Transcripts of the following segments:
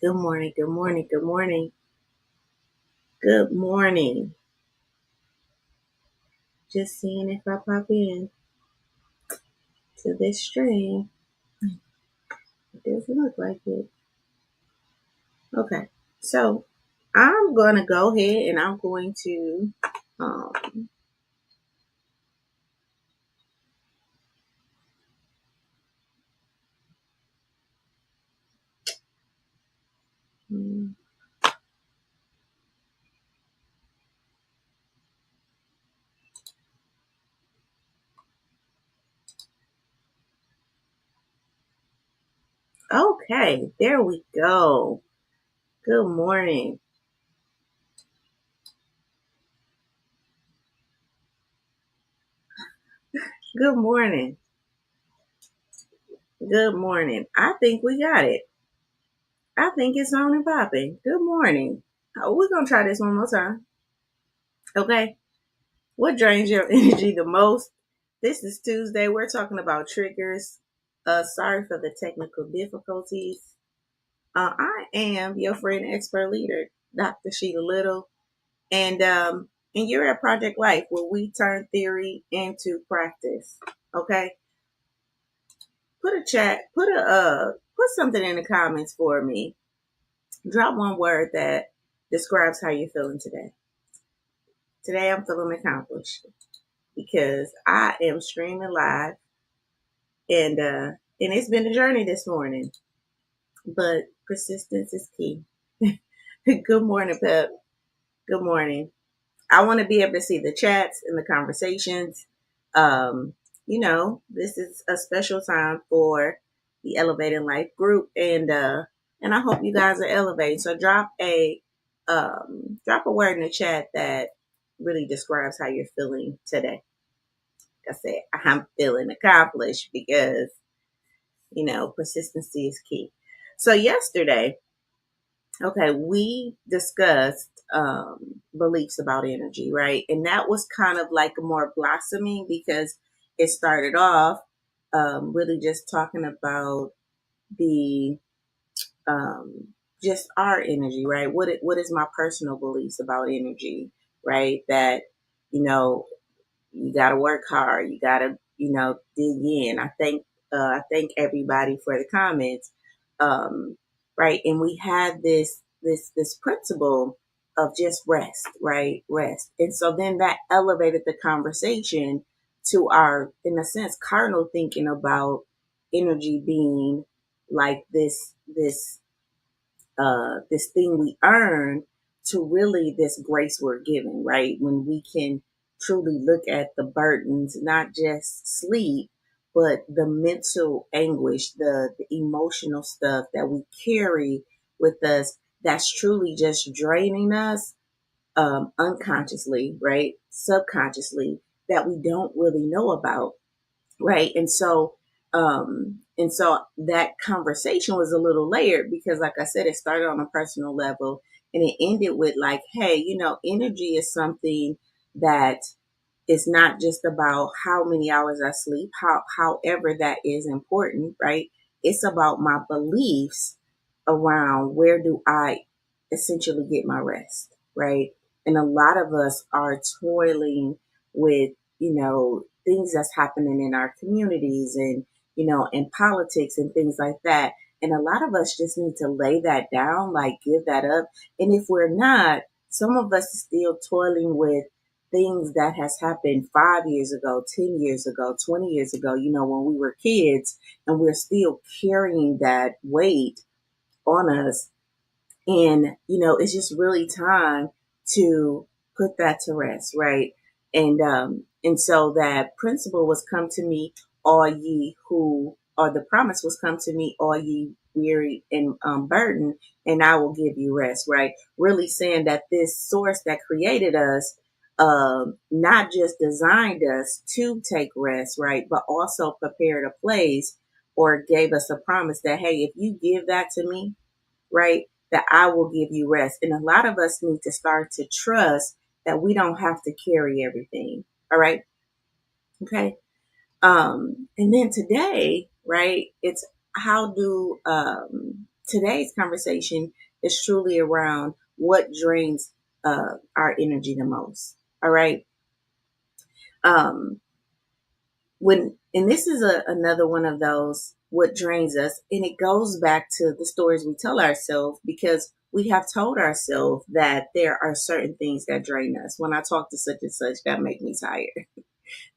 Good morning, good morning, good morning, good morning. Just seeing if I pop in to this stream. It doesn't look like it. Okay, so I'm going to go ahead and I'm going to, um, mm, okay, there we go. Good morning. Good morning. Good morning. I think we got it. I think it's on and popping. Good morning. We're going to try this one more time. Okay. What drains your energy the most? This is Tuesday. We're talking about triggers. Sorry for the technical difficulties. I am your friend, expert leader, Dr. Sheila Little, and you're at Project Life, where we turn theory into practice. Okay, put something in the comments for me. Drop one word that describes how you're feeling today. Today, I'm feeling accomplished because I am streaming live and it's been a journey this morning, but persistence is key. Good morning, Pep. Good morning. I want to be able to see the chats and the conversations. Um, this is a special time for the Elevating Life group, and I hope you guys are elevating. So drop a word in the chat that really describes how you're feeling today. Like I said, I'm feeling accomplished because persistency is key. So yesterday, okay, we discussed beliefs about energy, right? And that was kind of like more blossoming because it started off really just talking about the just our energy, right? What is my personal beliefs about energy, right? That you know you got to work hard, you got to dig in. I thank everybody for the comments, right? And we had this principle of just rest, right? Rest. And so then that elevated the conversation to our, in a sense, cardinal thinking about energy being like this thing we earn, to really this grace we're given, right? When we can truly look at the burdens, not just sleep, but the mental anguish, the emotional stuff that we carry with us, that's truly just draining us, unconsciously, right? Subconsciously, that we don't really know about, right? And so that conversation was a little layered because, like I said, it started on a personal level and it ended with like, hey, energy is something that is not just about how many hours I sleep, however that is important, right? It's about my beliefs around where do I essentially get my rest, right? And a lot of us are toiling with, things that's happening in our communities and, in politics and things like that. And a lot of us just need to lay that down, like give that up. And if we're not, some of us are still toiling with things that has happened 5 years ago, 10 years ago, 20 years ago, when we were kids, and we're still carrying that weight on us. And, it's just really time to put that to rest, right? And so that principle was come to me, all ye who, or the promise was come to me, all ye weary and burdened, and I will give you rest, right? Really saying that this source that created us, not just designed us to take rest, right? But also prepared a place or gave us a promise that, hey, if you give that to me, right, that I will give you rest. And a lot of us need to start to trust that we don't have to carry everything. All right. Okay. And then today, right, it's how do today's conversation is truly around what drains our energy the most. All right. Um, and this is another one of those what drains us, and it goes back to the stories we tell ourselves because we have told ourselves that there are certain things that drain us. When I talk to such and such, that make me tired.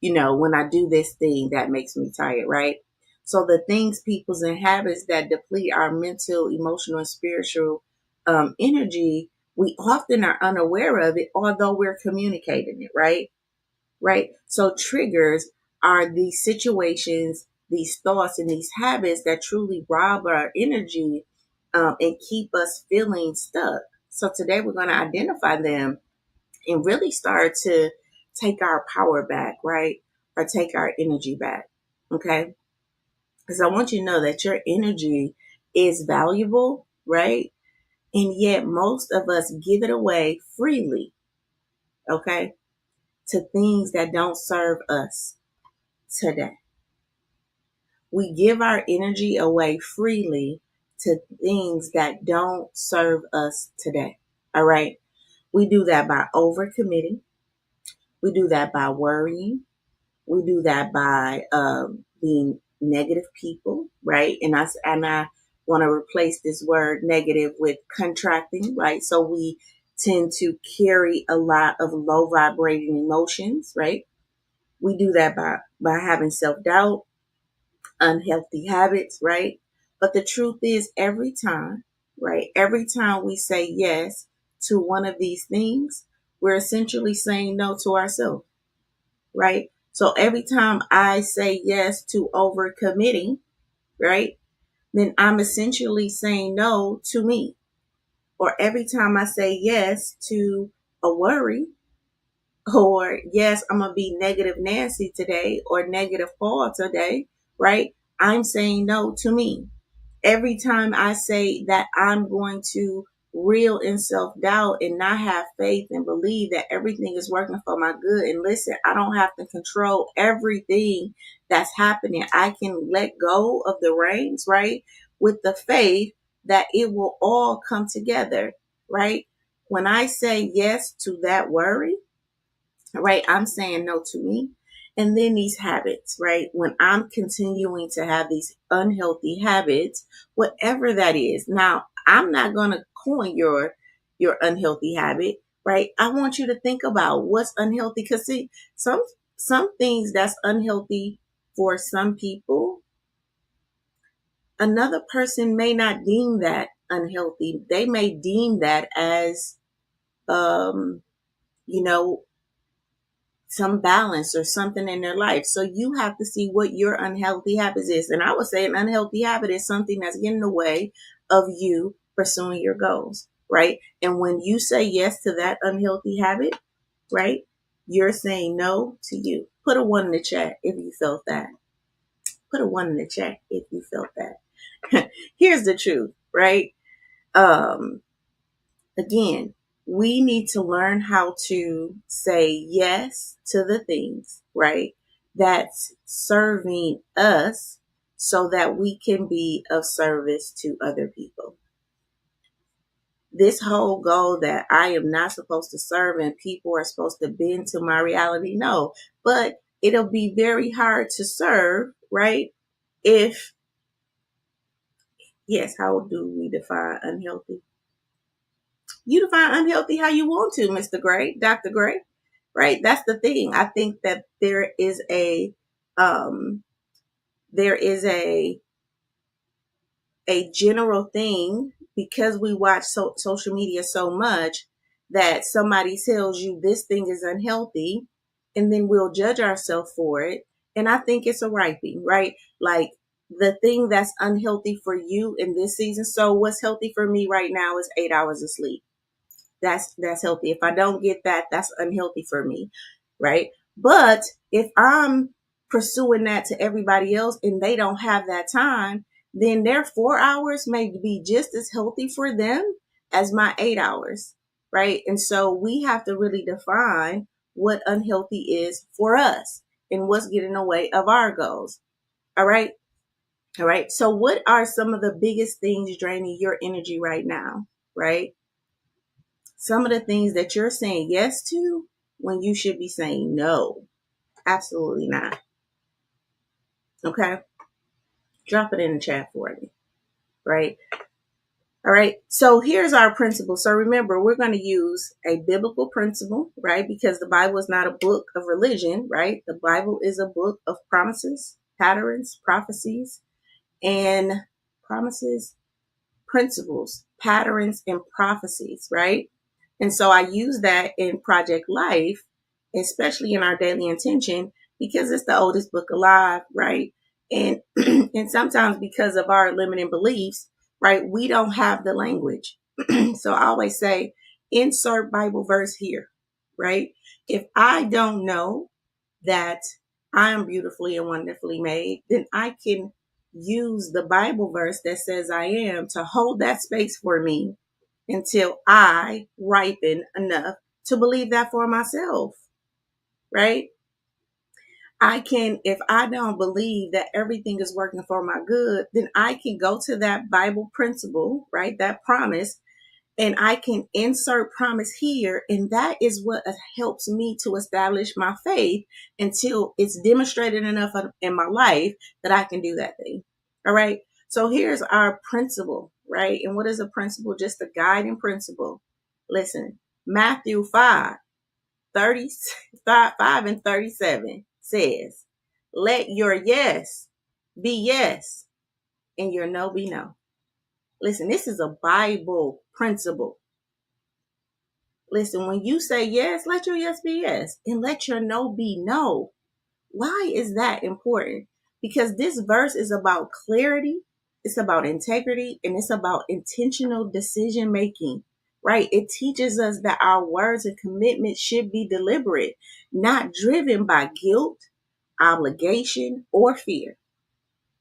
When I do this thing, that makes me tired, right? So the things, peoples, and habits that deplete our mental, emotional, and spiritual energy, we often are unaware of it, although we're communicating it, right? Right. So triggers are these situations, these thoughts, and these habits that truly rob our energy and keep us feeling stuck. So today we're going to identify them and really start to take our power back, right? Or take our energy back. Okay. Because I want you to know that your energy is valuable, right? And yet most of us give it away freely, okay, to things that don't serve us today. We give our energy away freely to things that don't serve us today. All right. We do that by overcommitting. We do that by worrying. We do that by being negative people, right? And I want to replace this word negative with contracting, right? So we tend to carry a lot of low vibrating emotions, right? We do that by having self doubt, unhealthy habits, right? But the truth is, every time, right? Every time we say yes to one of these things, we're essentially saying no to ourselves, right? So every time I say yes to overcommitting, right, then I'm essentially saying no to me. Or every time I say yes to a worry, or yes, I'm going to be negative Nancy today or negative Paul today, right? I'm saying no to me. Every time I say that I'm going to reel in self-doubt and not have faith and believe that everything is working for my good. And listen, I don't have to control everything that's happening. I can let go of the reins, right? With the faith that it will all come together, right? When I say yes to that worry, right? I'm saying no to me. And then these habits, right? When I'm continuing to have these unhealthy habits, whatever that is. Now, I'm not going to coin your unhealthy habit, right? I want you to think about what's unhealthy because see, some things that's unhealthy for some people, another person may not deem that unhealthy. They may deem that as um, you know, some balance or something in their life. So you have to see what your unhealthy habit is. And I would say an unhealthy habit is something that's getting in the way of you pursuing your goals, right? And when you say yes to that unhealthy habit, right, you're saying no to you. Put a one in the chat if you felt that. Put a one in the chat if you felt that. Here's the truth, right? Um, Again, we need to learn how to say yes to the things, right? That's serving us so that we can be of service to other people. This whole goal that I am not supposed to serve and people are supposed to bend to my reality, no. But it'll be very hard to serve, right? If, yes, how do we define unhealthy? You define unhealthy how you want to, Mr. Gray, Dr. Gray, right? That's the thing. I think that um, there is a general thing because we watch social media so much that somebody tells you this thing is unhealthy and then we'll judge ourselves for it. And I think it's a right thing, right? Like the thing that's unhealthy for you in this season. So what's healthy for me right now is 8 hours of sleep. That's healthy. If I don't get that, that's unhealthy for me, right? But if I'm pursuing that to everybody else and they don't have that time, then their 4 hours may be just as healthy for them as my 8 hours, right? And so we have to really define what unhealthy is for us and what's getting in the way of our goals. All right. All right. So what are some of the biggest things draining your energy right now? Right. Some of the things that you're saying yes to when you should be saying no. Absolutely not. Okay. Drop it in the chat for me. Right. All right. So here's our principle. So remember, we're going to use a biblical principle, right? Because the Bible is not a book of religion, right? The Bible is a book of promises, patterns, prophecies, and promises, principles, patterns, and prophecies, right? And so I use that in Project Life, especially in our daily intention, because it's the oldest book alive, right? And and sometimes because of our limiting beliefs, right, we don't have the language. So I always say, insert Bible verse here, right? If I don't know that I am beautifully and wonderfully made, then I can use the Bible verse that says I am to hold that space for me until I ripen enough to believe that for myself, right? I can, if I don't believe that everything is working for my good, then I can go to that Bible principle, right? That promise, and I can insert promise here. And that is what helps me to establish my faith until it's demonstrated enough in my life that I can do that thing. All right. So here's our principle, right? And what is a principle? Just a guiding principle. Listen, Matthew 5 and 37 says, let your yes be yes and your no be no. Listen, this is a Bible principle. Listen, when you say yes, let your yes be yes and let your no be no. Why is that important? Because this verse is about clarity, it's about integrity, and it's about intentional decision making, right? It teaches us that our words and commitment should be deliberate, not driven by guilt, obligation, or fear,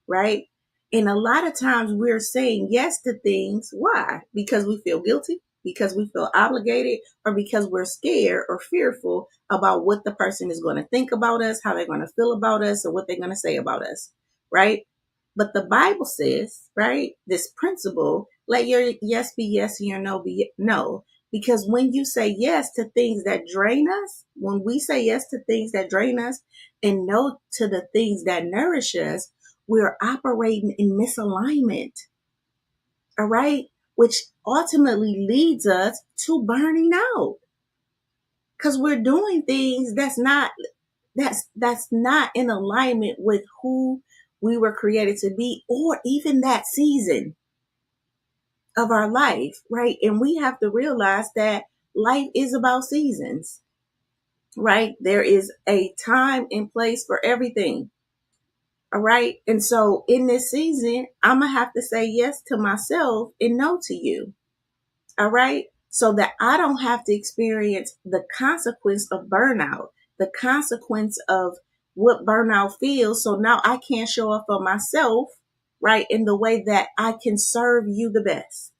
right? And a lot of times we're saying yes to things. Why? Because we feel guilty, because we feel obligated, or because we're scared or fearful about what the person is going to think about us, how they're going to feel about us, or what they're going to say about us, right? But the Bible says, right, this principle, let your yes be yes and your no be no. Because when you say yes to things that drain us, when we say yes to things that drain us and no to the things that nourish us, we're operating in misalignment, all right? Which ultimately leads us to burning out because we're doing things that's not in alignment with who we were created to be, or even that season of our life, right? And we have to realize that life is about seasons, right? There is a time and place for everything. All right. And so in this season, I'm going to have to say yes to myself and no to you. All right. So that I don't have to experience the consequence of burnout, the consequence of what burnout feels. So now I can't show up for myself, right, in the way that I can serve you the best.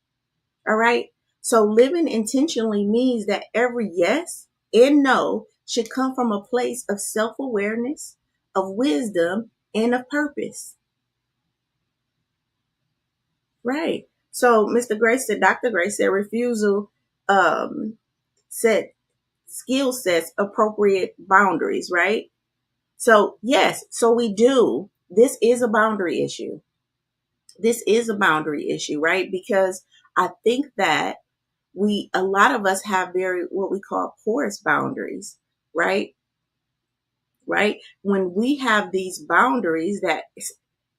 All right. So living intentionally means that every yes and no should come from a place of self-awareness, of wisdom, and of purpose. Right. So Mr. Grace said, Dr. Grace said, refusal set skill sets appropriate boundaries, right? So yes, so we do. This is a boundary issue. This is a boundary issue, right? Because I think that a lot of us have very, what we call porous boundaries, right? Right? When we have these boundaries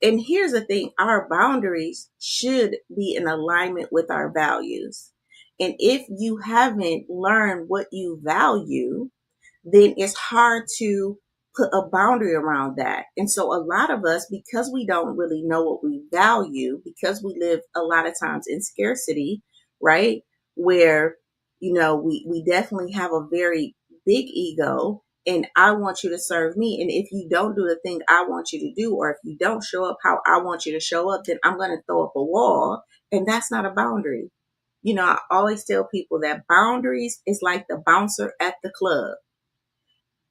and here's the thing, our boundaries should be in alignment with our values. And if you haven't learned what you value, then it's hard to put a boundary around that. And so a lot of us, because we don't really know what we value, because we live a lot of times in scarcity, right? Where, we definitely have a very big ego and I want you to serve me. And if you don't do the thing I want you to do, or if you don't show up how I want you to show up, then I'm going to throw up a wall. And that's not a boundary. I always tell people that boundaries is like the bouncer at the club.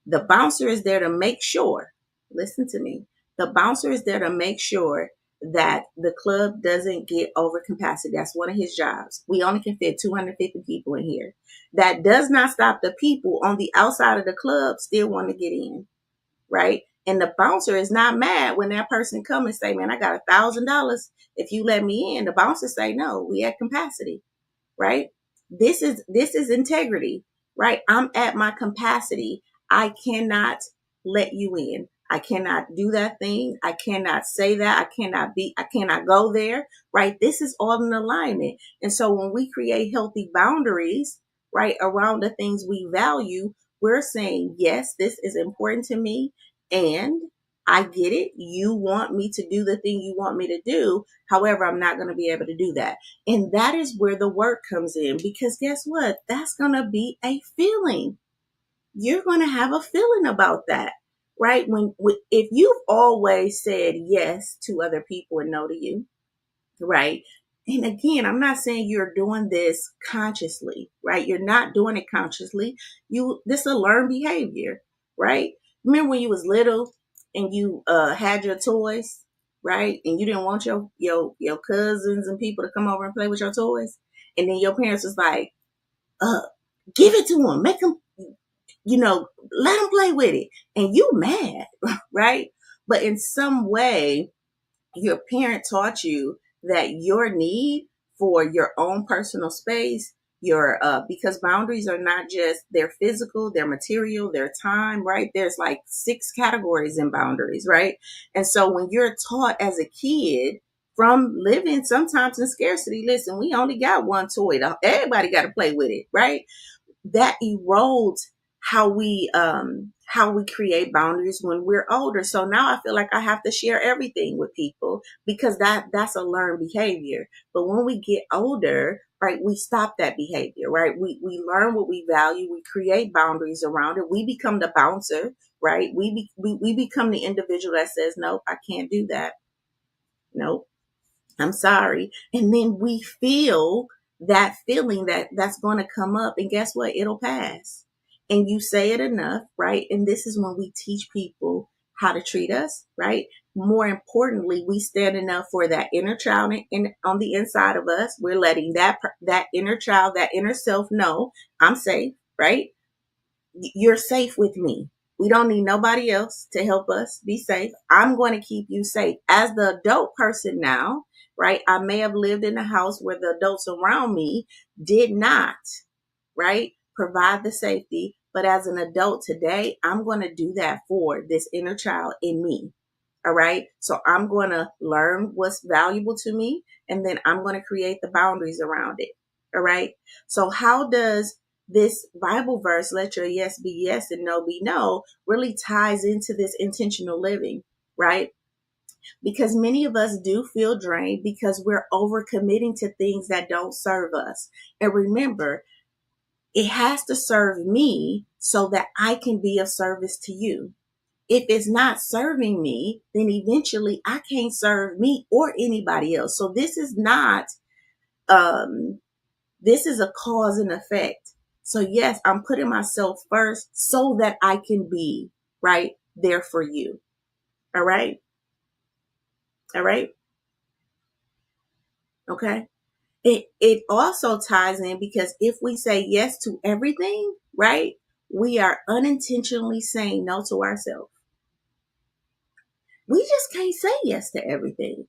The bouncer is there to make sure, listen to me, the bouncer is there to make sure that the club doesn't get over capacity. That's one of his jobs. We only can fit 250 people in here. That does not stop the people on the outside of the club still want to get in, right? And the bouncer is not mad when that person come and say, man, I got $1,000 if you let me in. The bouncer say, no, we at capacity, right? This is integrity, right? I'm at my capacity. I cannot let you in. I cannot do that thing. I cannot say that. I cannot go there, right? This is all in alignment. And so when we create healthy boundaries, right, around the things we value, we're saying, yes, this is important to me. And I get it. You want me to do the thing you want me to do. However, I'm not going to be able to do that. And that is where the work comes in, because guess what? That's going to be a feeling. You're going to have a feeling about that, right? If you've always said yes to other people and no to you, right? And again, I'm not saying you're doing this consciously, right? You're not doing it consciously. This is a learned behavior, right? Remember when you was little and you had your toys, right? And you didn't want your cousins and people to come over and play with your toys, and then your parents was like, uh, "Give it to them, make them, let them play with it," and you mad, right? But in some way, your parent taught you that your need for your own personal space, because boundaries are not just their physical, their material, their time, right? There's like 6 categories in boundaries, right? And so when you're taught as a kid from living sometimes in scarcity, listen, we only got one toy. Everybody got to play with it, right? That erodes how we create boundaries when we're older. So now I feel like I have to share everything with people because that's a learned behavior. But when we get older, right, we stop that behavior, right? We learn what we value, we create boundaries around it, we become the bouncer, right? We become the individual that says, nope, I can't do that. Nope, I'm sorry. And then we feel that feeling that's going to come up, and guess what? It'll pass. And you say it enough, right? And this is when we teach people how to treat us, right? More importantly, we standing up for that inner child on the inside of us. We're letting that inner child, that inner self know I'm safe, right? You're safe with me. We don't need nobody else to help us be safe. I'm going to keep you safe. As the adult person now, right? I may have lived in a house where the adults around me did not, right, provide the safety. But as an adult today, I'm going to do that for this inner child in me. All right. So I'm going to learn what's valuable to me, and then I'm going to create the boundaries around it. All right. So how does this Bible verse, let your yes be yes and no be no, really ties into this intentional living, right? Because many of us do feel drained because we're overcommitting to things that don't serve us. And remember, it has to serve me so that I can be of service to you. If it's not serving me, then eventually I can't serve me or anybody else. So this is not, this is a cause and effect. So yes, I'm putting myself first so that I can be right there for you. All right. All right. Okay. It also ties in because if we say yes to everything, right, we are unintentionally saying no to ourselves. We just can't say yes to everything.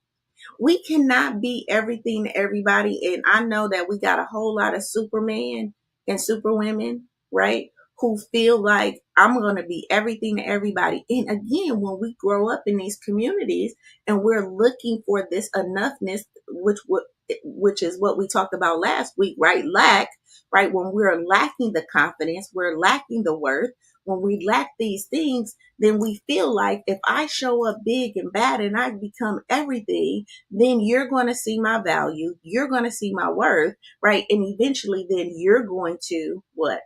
We cannot be everything to everybody. And I know that we got a whole lot of Superman and Superwomen, right? Who feel like I'm going to be everything to everybody. And again, when we grow up in these communities and we're looking for this enoughness, which is what we talked about last week, right? Lack, right? When we're lacking the confidence, we're lacking the worth. When we lack these things, then we feel like if I show up big and bad and I become everything, then you're going to see my value. You're going to see my worth, right? And eventually then you're going to what?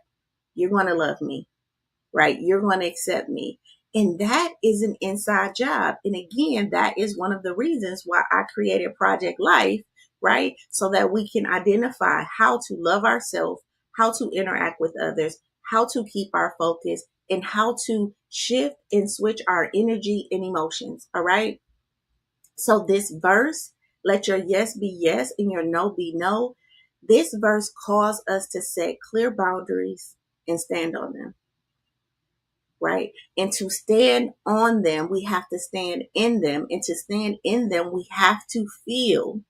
You're going to love me, right? You're going to accept me. And that is an inside job. And again, that is one of the reasons why I created Project Life, right? So that we can identify how to love ourselves, how to interact with others, how to keep our focus, and how to shift and switch our energy and emotions. All right. So this verse, let your yes be yes and your no be no. This verse calls us to set clear boundaries and stand on them, right? And to stand on them, we have to stand in them. And to stand in them, we have to feel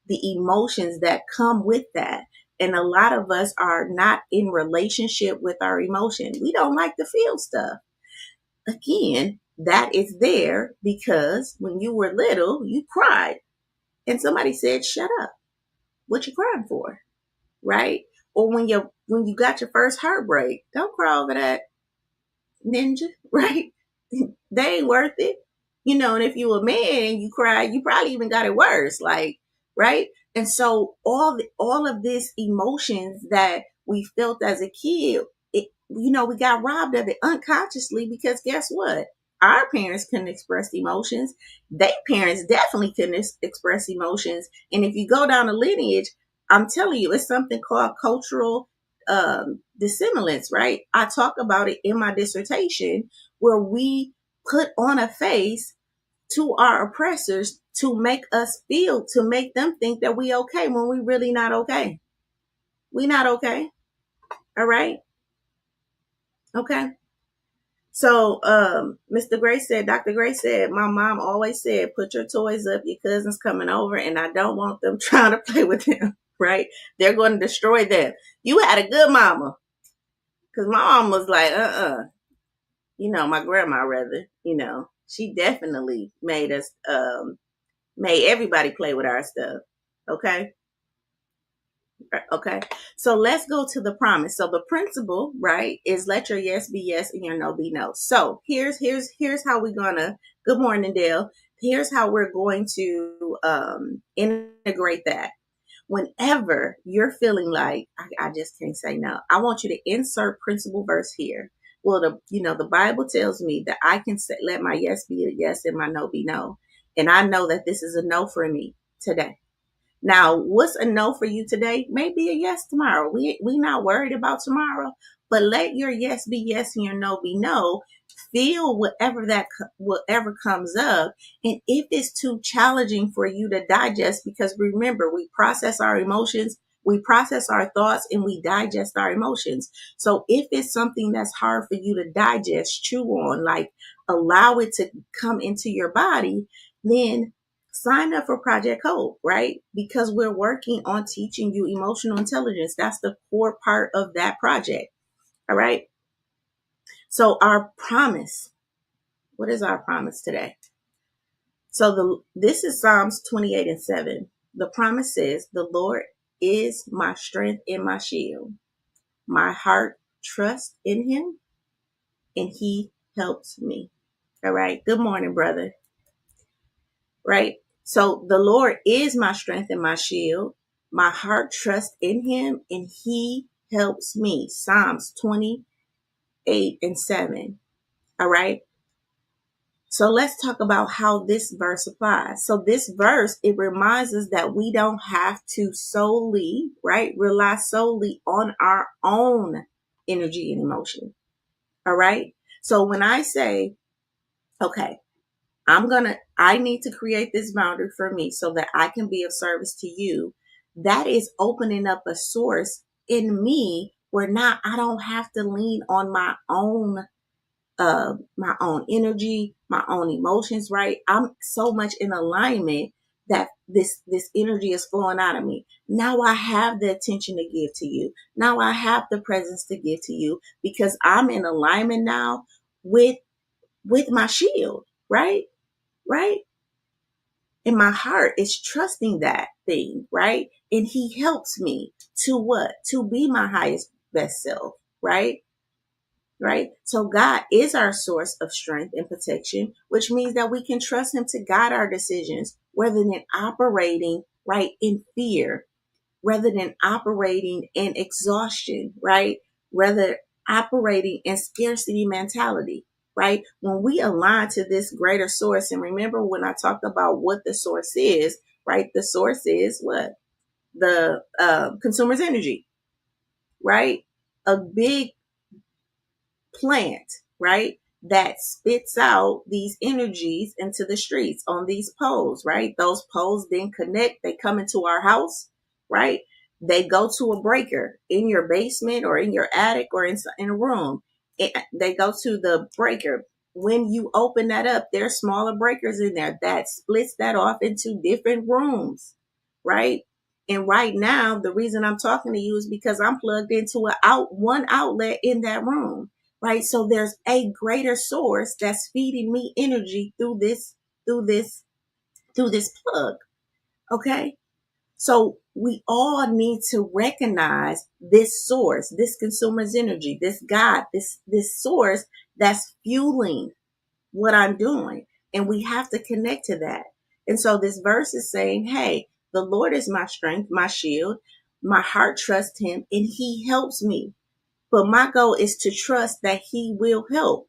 the emotions that come with that. And a lot of us are not in relationship with our emotion. We don't like to feel stuff. Again, that is there because when you were little, you cried and somebody said, "Shut up. What you crying for?" Right? Or when you got your first heartbreak, don't cry over that, ninja, right? They ain't worth it. And if you a man and you cry, you probably even got it worse. Like, right? And so all of this emotions that we felt as a kid, we got robbed of it unconsciously because guess what? Our parents couldn't express emotions. Their parents definitely couldn't express emotions. And if you go down the lineage, I'm telling you, it's something called cultural dissimilance, right? I talk about it in my dissertation where we put on a face to our oppressors to make us feel, to make them think that we okay when we really not okay. We not okay. All right. Okay. So, Dr. Gray said, my mom always said, put your toys up, your cousin's coming over, and I don't want them trying to play with them, right? They're going to destroy them. You had a good mama. Because my mom was like, my grandma rather, she definitely made everybody play with our stuff. Okay. Okay. So let's go to the promise. So the principle, right, is let your yes be yes and your no be no. So here's how we're gonna, good morning, Dale. Here's how we're going to integrate that. Whenever you're feeling like I just can't say no, I want you to insert principle verse here. Well, the Bible tells me that I can let my yes be a yes and my no be no. And I know that this is a no for me today. Now, what's a no for you today may be a yes tomorrow. We not worried about tomorrow, but let your yes be yes and your no be no. Feel whatever comes up, and if it's too challenging for you to digest, because remember, we process our emotions, we process our thoughts, and we digest our emotions. So if it's something that's hard for you to digest, chew on, like allow it to come into your body, then sign up for Project Hope, right? Because we're working on teaching you emotional intelligence. That's the core part of that project. All right. So our promise, what is our promise today? So this is Psalms 28:7. The promise says, the Lord is my strength and my shield. My heart trusts in him and he helps me. All right. Good morning, brother. Right? So the Lord is my strength and my shield. My heart trusts in him and he helps me. Psalms 28:7. All right. So let's talk about how this verse applies. So this verse, it reminds us that we don't have to solely, right, rely solely on our own energy and emotion. All right. So when I say, okay, I need to create this boundary for me so that I can be of service to you. That is opening up a source in me where now I don't have to lean on my own energy, my own emotions, right? I'm so much in alignment that this energy is flowing out of me. Now I have the attention to give to you. Now I have the presence to give to you because I'm in alignment now with my shield, right? Right? And my heart is trusting that thing, right? And he helps me to what? To be my highest best self, right? Right? So God is our source of strength and protection, which means that we can trust him to guide our decisions rather than operating right in fear, rather than operating in exhaustion, right? Rather operating in scarcity mentality, right? When we align to this greater source, and remember when I talked about what the source is, right? The source is what? The consumer's energy, right? A big plant, right? that spits out these energies into the streets on these poles, right? Those poles then connect, they come into our house, right? They go to a breaker in your basement or in your attic or in a room. They go to the breaker. When you open that up, there's smaller breakers in there that splits that off into different rooms, right? And right now, the reason I'm talking to you is because I'm plugged into one outlet in that room, right? So there's a greater source that's feeding me energy through this, through this plug. Okay. So we all need to recognize this source, this consumer's energy, this God, this source that's fueling what I'm doing. And we have to connect to that. And so this verse is saying, hey, the Lord is my strength, my shield. My heart trusts him and he helps me. But my goal is to trust that he will help.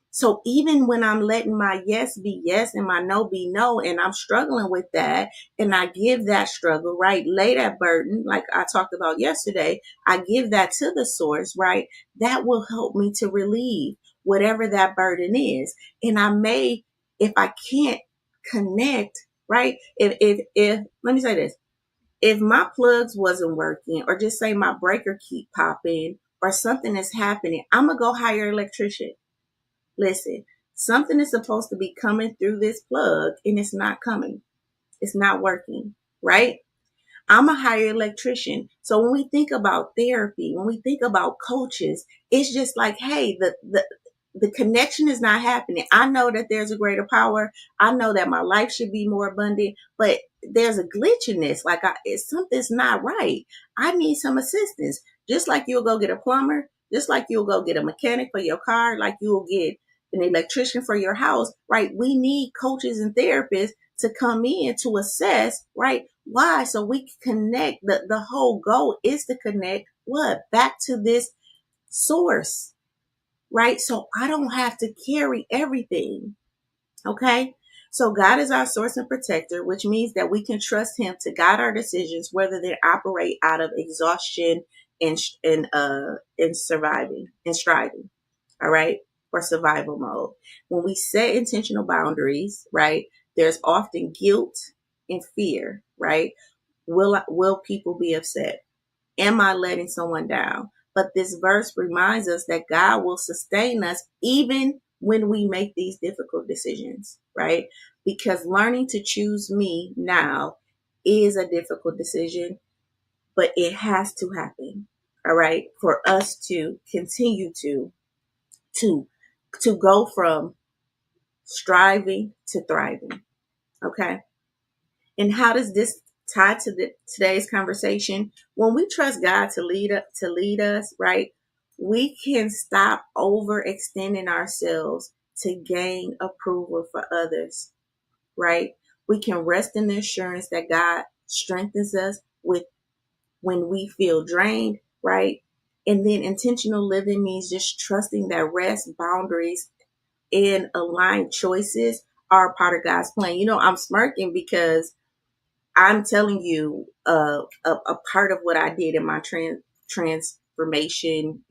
So even when I'm letting my yes be yes and my no be no, and I'm struggling with that, and I give that struggle, right? Lay that burden, like I talked about yesterday, I give that to the source, right? That will help me to relieve whatever that burden is. And I may, if I can't connect, right? If let me say this, if my plugs wasn't working, or just say my breaker keep popping, or something is happening, I'm gonna go hire an electrician. Listen, something is supposed to be coming through this plug and it's not coming. It's not working, right? I'm a higher electrician. So when we think about therapy, when we think about coaches, it's just like, hey, the connection is not happening. I know that there's a greater power. I know that my life should be more abundant, but there's a glitch in this. Like something's not right. I need some assistance. Just like you'll go get a plumber, just like you'll go get a mechanic for your car, like you'll get an electrician for your house, right? We need coaches and therapists to come in to assess, right? Why? So we can connect. The whole goal is to connect what? Back to this source, right? So I don't have to carry everything. Okay. So God is our source and protector, which means that we can trust him to guide our decisions, whether they operate out of exhaustion and surviving and striving. All right. Or survival mode. When we set intentional boundaries, right, there's often guilt and fear, right? Will people be upset? Am I letting someone down? But this verse reminds us that God will sustain us even when we make these difficult decisions, right? Because learning to choose me now is a difficult decision, but it has to happen, all right, for us to continue to to go from striving to thriving, okay? And how does this tie to today's conversation? When we trust God to lead us, right? We can stop overextending ourselves to gain approval for others, right? We can rest in the assurance that God strengthens us with when we feel drained, right? And then intentional living means just trusting that rest, boundaries, and aligned choices are part of God's plan. You know, I'm smirking because I'm telling you, a part of what I did in my transformation,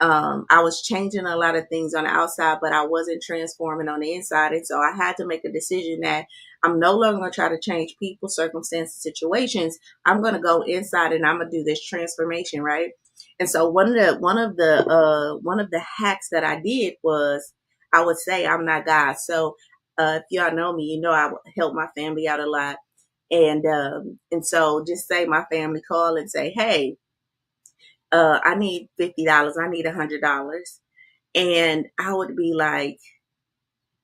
I was changing a lot of things on the outside, but I wasn't transforming on the inside. And so I had to make a decision that I'm no longer going to try to change people, circumstances, situations. I'm going to go inside and I'm going to do this transformation. Right. And so one of the hacks that I did was I would say I'm not God. So, if y'all know me, you know, I help my family out a lot. And so just say my family call and say, hey, I need $50. I need $100. And I would be like,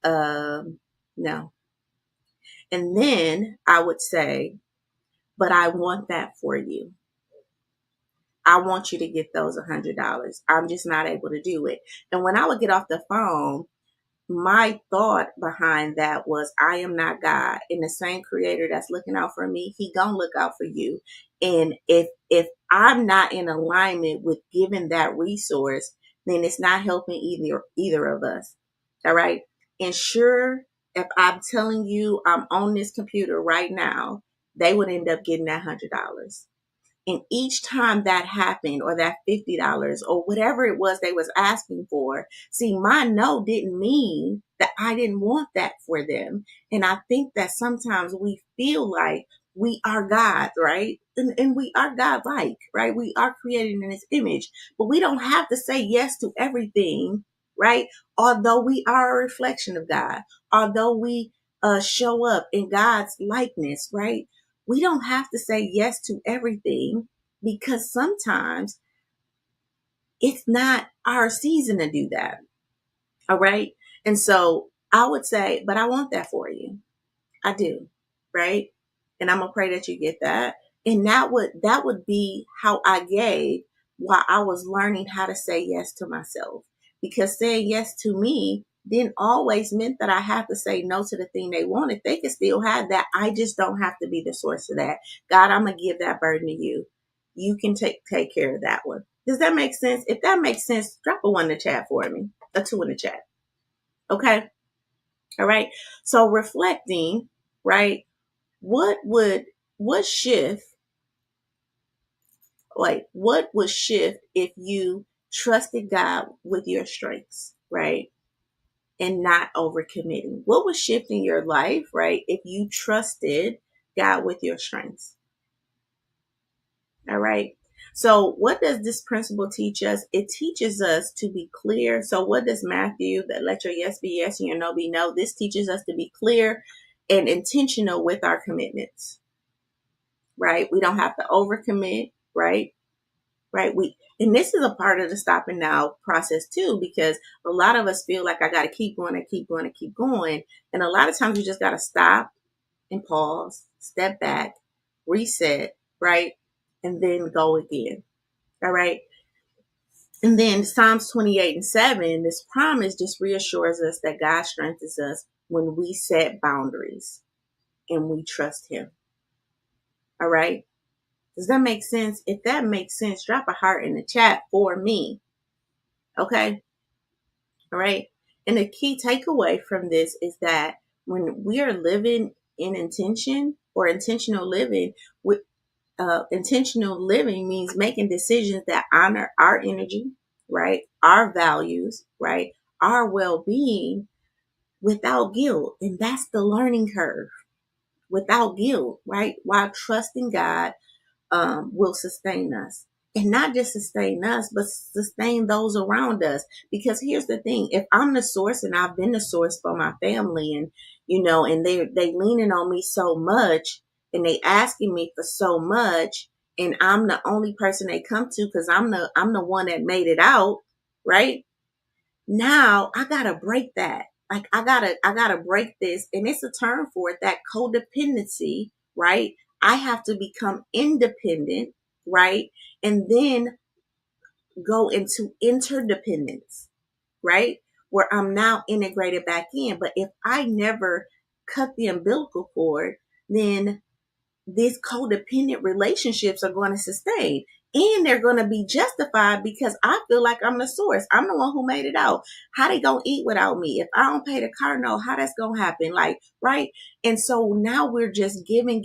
no. And then I would say, but I want that for you. I want you to get those $100. I'm just not able to do it. And when I would get off the phone, my thought behind that was I am not God, and the same creator that's looking out for me, he gonna look out for you. And if I'm not in alignment with giving that resource, then it's not helping either of us. All right. And sure, if I'm telling you I'm on this computer right now, they would end up getting that $100. And each time that happened, or that $50 or whatever it was they was asking for, see, my no didn't mean that I didn't want that for them. And I think that sometimes we feel like we are God, right? And we are God-like, right? We are created in his image, but we don't have to say yes to everything, right? Although we are a reflection of God, although we show up in God's likeness, right? We don't have to say yes to everything, because sometimes it's not our season to do that. All right. And so I would say, but I want that for you. I do. Right. And I'm gonna pray that you get that. And that would be how I gave while I was learning how to say yes to myself. Because saying yes to me didn't always meant that I have to say no to the thing they wanted. They could still have that. I just don't have to be the source of that. God, I'm gonna give that burden to you. You can take care of that one. Does that make sense? If that makes sense, drop a 1 in the chat for me. A 2 in the chat. Okay. All right. So reflecting, right? What shift, what would shift if you trusted God with your strengths, right? And not overcommitting? What would shift in your life, right? If you trusted God with your strengths. All right. So what does this principle teach us? It teaches us to be clear. So what does Matthew, that let your yes be yes and your no be no? This teaches us to be clear and intentional with our commitments, right? We don't have to overcommit, right? Right. And this is a part of the stop and now process too, because a lot of us feel like I got to keep going and keep going and keep going. And a lot of times you just got to stop and pause, step back, reset, right? And then go again. All right. And then Psalms 28:7, this promise just reassures us that God strengthens us when we set boundaries and we trust him. All right. Does that make sense? If that makes sense, drop a heart in the chat for me. Okay. All right. And the key takeaway from this is that when we are living in intention, or intentional living, with intentional living means making decisions that honor our energy, right? Our values, right? Our well-being without guilt. And that's the learning curve, without guilt, right? While trusting God will sustain us. And not just sustain us, but sustain those around us. Because here's the thing: if I'm the source, and I've been the source for my family, and and they leaning on me so much, and they asking me for so much, and I'm the only person they come to because I'm the one that made it out, right? Now I gotta break that. Like I gotta break this, and it's a term for it, that codependency, right? I have to become independent, right? And then go into interdependence, right? Where I'm now integrated back in. But if I never cut the umbilical cord, then these codependent relationships are going to sustain, and they're going to be justified because I feel like I'm the source. I'm the one who made it out. How they going to eat without me? If I don't pay the car note, how that's going to happen? Like, right? And so now we're just giving,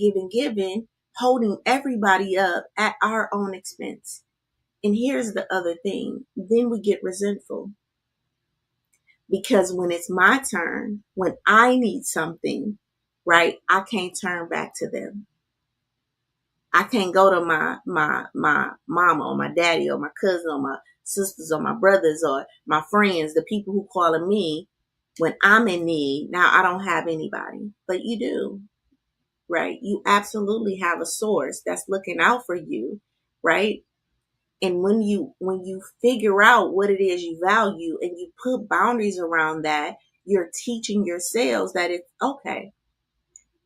holding everybody up at our own expense. And here's the other thing. Then we get resentful, because when it's my turn, when I need something, right, I can't turn back to them. I can't go to my mama or my daddy or my cousin or my sisters or my brothers or my friends, the people who calling me when I'm in need. Now I don't have anybody, but you do, right? You absolutely have a source that's looking out for you, right? And when you figure out what it is you value and you put boundaries around that, you're teaching yourselves that it's okay.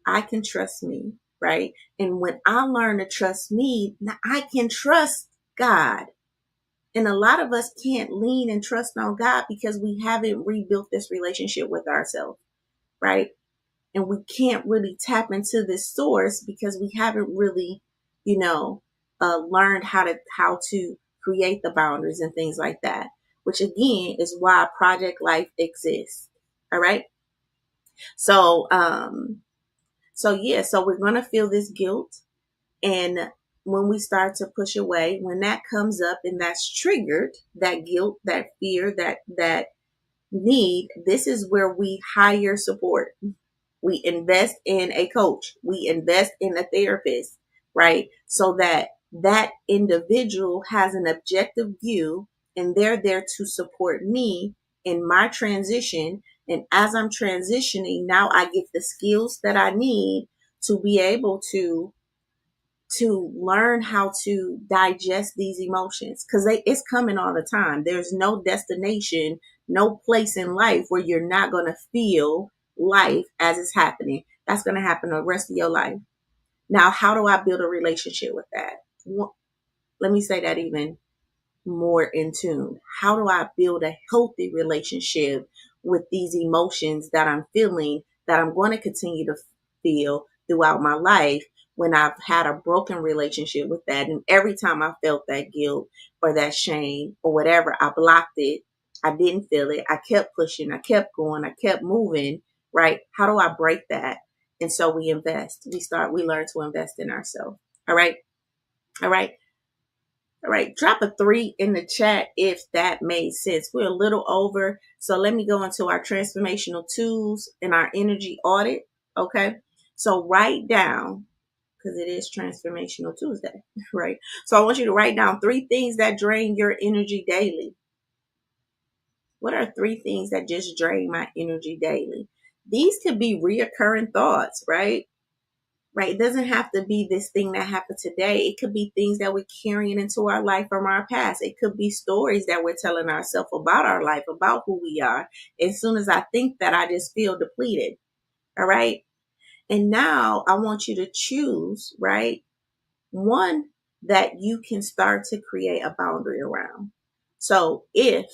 I can trust me, right? And when I learn to trust me, now I can trust God. And a lot of us can't lean and trust on God because we haven't rebuilt this relationship with ourselves, right? And we can't really tap into this source because we haven't really, learned how to create the boundaries and things like that. Which again is why Project Life exists. All right. So, so we're gonna feel this guilt, and when we start to push away, when that comes up and that's triggered, that guilt, that fear, that need, this is where we hire support. We invest in a coach. We invest in a therapist, right? So that that individual has an objective view and they're there to support me in my transition. And as I'm transitioning, now I get the skills that I need to be able to learn how to digest these emotions because it's coming all the time. There's no destination, no place in life where you're not going to feel life as it's happening. That's going to happen the rest of your life. Now, how do I build a relationship with that? Let me say that even more in tune. How do I build a healthy relationship with these emotions that I'm feeling, that I'm going to continue to feel throughout my life when I've had a broken relationship with that? And every time I felt that guilt or that shame or whatever, I blocked it. I didn't feel it. I kept pushing. I kept going. I kept moving. Right? How do I break that? And so we invest. We learn to invest in ourselves. All right. All right. All right, drop a 3 in the chat if that made sense. We're a little over, so let me go into our transformational tools and our energy audit. Okay, so write down, because it is Transformational Tuesday, right? So I want you to write down 3 things that drain your energy daily. What are 3 things that just drain my energy daily? These could be reoccurring thoughts, right? Right? It doesn't have to be this thing that happened today. It could be things that we're carrying into our life from our past. It could be stories that we're telling ourselves about our life, about who we are. As soon as I think that, I just feel depleted. All right. And now I want you to choose, right? One that you can start to create a boundary around. So if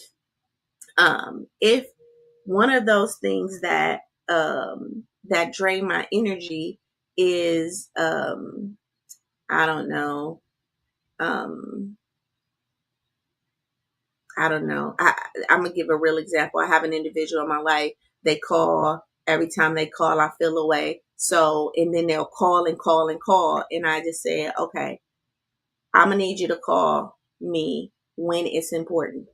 one of those things that drain my energy is I don't know. Um, I don't know. I'm gonna give a real example. I have an individual in my life. They call every time they call. I feel away. So and then they'll call and call and call, and I just say, okay, I'm gonna need you to call me when it's important,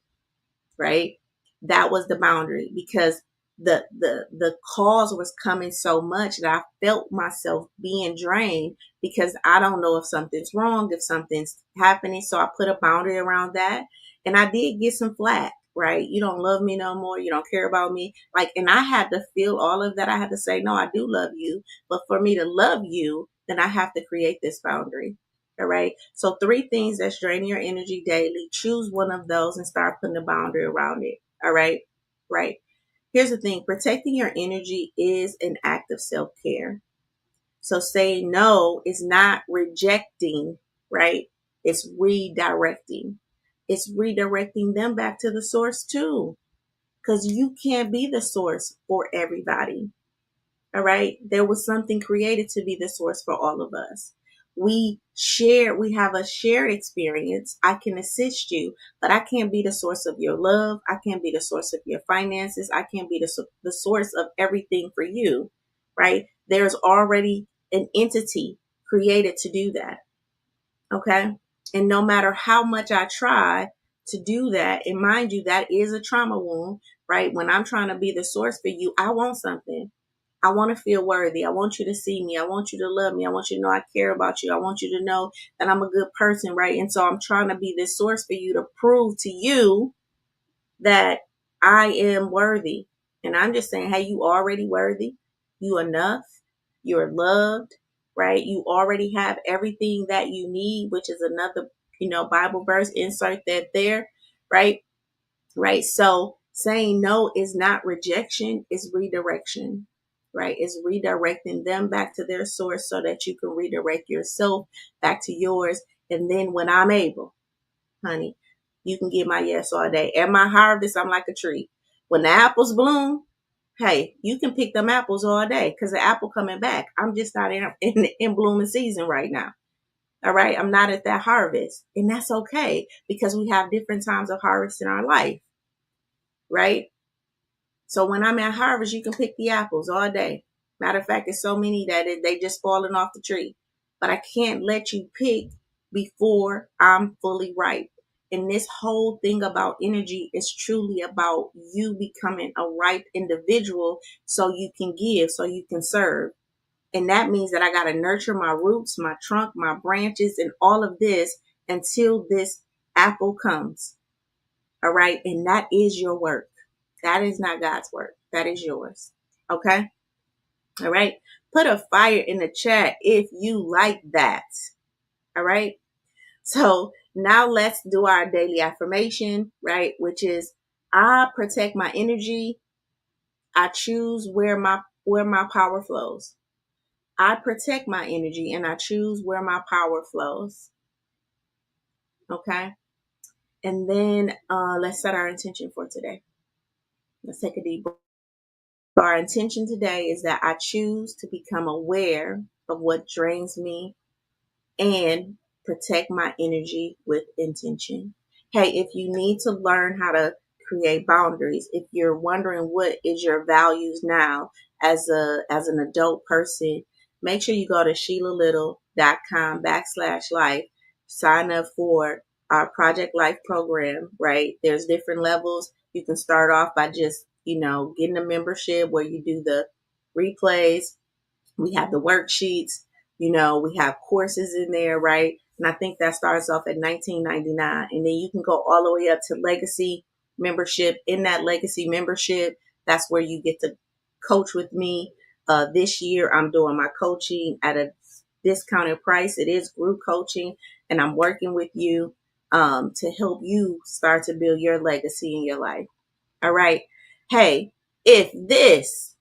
right? That was the boundary because the cause was coming so much that I felt myself being drained because I don't know if something's wrong, if something's happening. So I put a boundary around that. And I did get some flack, right? You don't love me no more. You don't care about me. Like, and I had to feel all of that. I had to say, no, I do love you. But for me to love you, then I have to create this boundary. All right. So 3 things that's draining your energy daily. Choose one of those and start putting a boundary around it. All right. Right. Here's the thing. Protecting your energy is an act of self-care. So saying no is not rejecting, right? It's redirecting. It's redirecting them back to the source too. Because you can't be the source for everybody. All right. There was something created to be the source for all of us. We have a shared experience. I can assist you, but I can't be the source of your love. I can't be the source of your finances. I can't be the source of everything for you, right? There's already an entity created to do that. Okay. And no matter how much I try to do that, and mind you, that is a trauma wound, right? When I'm trying to be the source for you, I want something. I want to feel worthy. I want you to see me. I want you to love me. I want you to know I care about you. I want you to know that I'm a good person, right? And so I'm trying to be this source for you to prove to you that I am worthy. And I'm just saying, hey, you already worthy. You enough. You're loved, right? You already have everything that you need, which is another, Bible verse. Insert that there, right? Right. So saying no is not rejection, it's redirection, right? It's redirecting them back to their source so that you can redirect yourself back to yours. And then when I'm able, honey, you can get my yes all day. At my harvest, I'm like a tree. When the apples bloom, hey, you can pick them apples all day because the apple coming back. I'm just not in blooming season right now. All right. I'm not at that harvest. And that's okay because we have different times of harvest in our life. Right. So when I'm at harvest, you can pick the apples all day. Matter of fact, there's so many that they just falling off the tree. But I can't let you pick before I'm fully ripe. And this whole thing about energy is truly about you becoming a ripe individual so you can give, so you can serve. And that means that I got to nurture my roots, my trunk, my branches, and all of this until this apple comes. All right. And that is your work. That is not God's work. That is yours. Okay. All right. Put a fire in the chat if you like that. All right. So now let's do our daily affirmation, right? Which is I protect my energy. I choose where my power flows. I protect my energy and I choose where my power flows. Okay. And then let's set our intention for today. Let's take a deep breath. Our intention today is that I choose to become aware of what drains me and protect my energy with intention. Hey, if you need to learn how to create boundaries, if you're wondering what is your values now as an adult person, make sure you go to SheilaLittle.com/life, sign up for our Project Life program, right? There's different levels. You can start off by just, getting a membership where you do the replays. We have the worksheets, we have courses in there, right? And I think that starts off at $19.99. And then you can go all the way up to legacy membership. In that legacy membership, that's where you get to coach with me. This year, I'm doing my coaching at a discounted price. It is group coaching, and I'm working with you to help you start to build your legacy in your life. All right. Hey, if this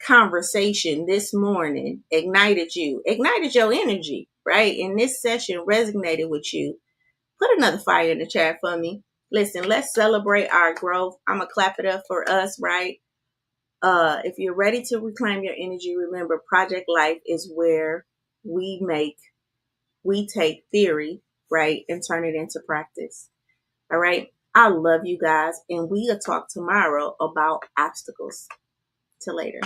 conversation this morning ignited your energy, right? And this session resonated with you, put another fire in the chat for me. Listen, let's celebrate our growth. I'm going to clap it up for us, right? If you're ready to reclaim your energy, remember Project Life is where we take theory, right, and turn it into practice. All right. I love you guys, and we'll talk tomorrow about obstacles. Till later.